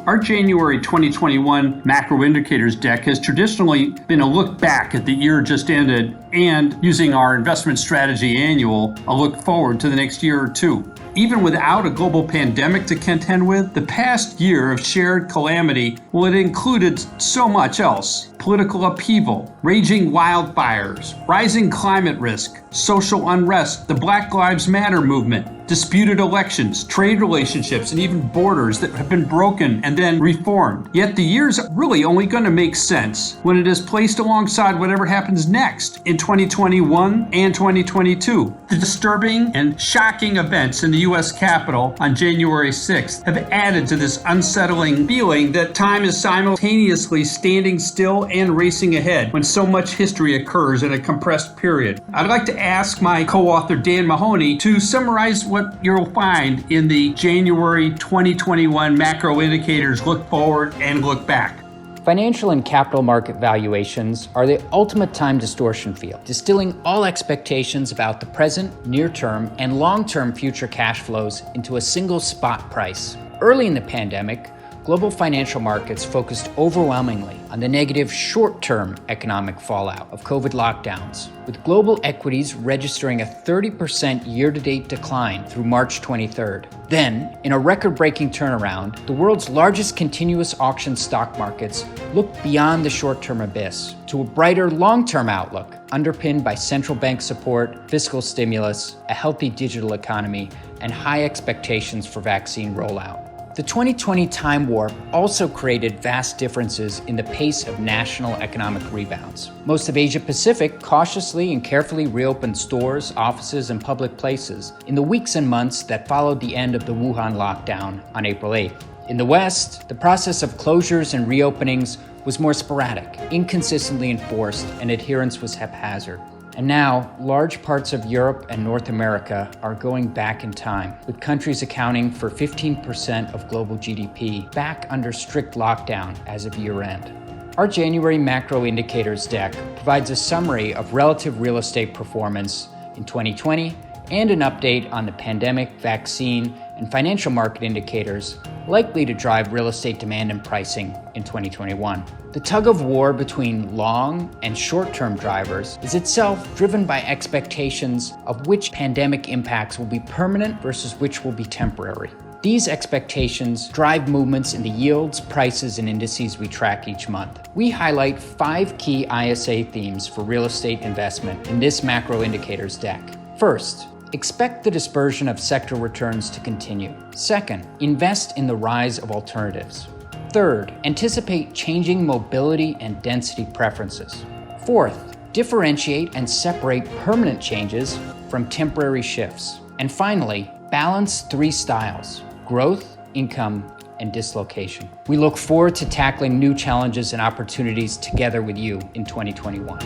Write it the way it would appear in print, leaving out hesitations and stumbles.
Our January 2021 macro indicators deck has traditionally been a look back at the year just ended and, using our investment strategy annual, a look forward to the next year or two. Even without a global pandemic to contend with, the past year of shared calamity, well, it included so much else. Political upheaval, raging wildfires, rising climate risk, social unrest, the Black Lives Matter movement, disputed elections, trade relationships, and even borders that have been broken and then reformed. Yet the year's really only going to make sense when it is placed alongside whatever happens next in 2021 and 2022. The disturbing and shocking events in the U.S. Capitol on January 6th have added to this unsettling feeling that time is simultaneously standing still and racing ahead when so much history occurs in a compressed period. I'd like to ask my co-author Dan Mahoney to summarize what you'll find in the January 2021 macro indicators look forward and look back. Financial and capital market valuations are the ultimate time distortion field, distilling all expectations about the present, near-term, and long-term future cash flows into a single spot price. Early in the pandemic, global financial markets focused overwhelmingly on the negative short-term economic fallout of COVID lockdowns, with global equities registering a 30% year-to-date decline through March 23rd. Then, in a record-breaking turnaround, the world's largest continuous auction stock markets looked beyond the short-term abyss to a brighter long-term outlook, underpinned by central bank support, fiscal stimulus, a healthy digital economy, and high expectations for vaccine rollout. The 2020 time warp also created vast differences in the pace of national economic rebounds. Most of Asia Pacific cautiously and carefully reopened stores, offices, and public places in the weeks and months that followed the end of the Wuhan lockdown on April 8th. In the West, the process of closures and reopenings was more sporadic, inconsistently enforced, and adherence was haphazard. And now, large parts of Europe and North America are going back in time, with countries accounting for 15% of global GDP back under strict lockdown as of year-end. Our January macro indicators deck provides a summary of relative real estate performance in 2020 and an update on the pandemic, vaccine, and financial market indicators likely to drive real estate demand and pricing in 2021. The tug of war between long and short-term drivers is itself driven by expectations of which pandemic impacts will be permanent versus which will be temporary. These expectations drive movements in the yields, prices, and indices we track each month. We highlight 5 key ISA themes for real estate investment in this macro indicators deck. First, expect the dispersion of sector returns to continue. Second, invest in the rise of alternatives. Third, anticipate changing mobility and density preferences. Fourth, differentiate and separate permanent changes from temporary shifts. And finally, balance 3 styles: growth, income, and dislocation. We look forward to tackling new challenges and opportunities together with you in 2021.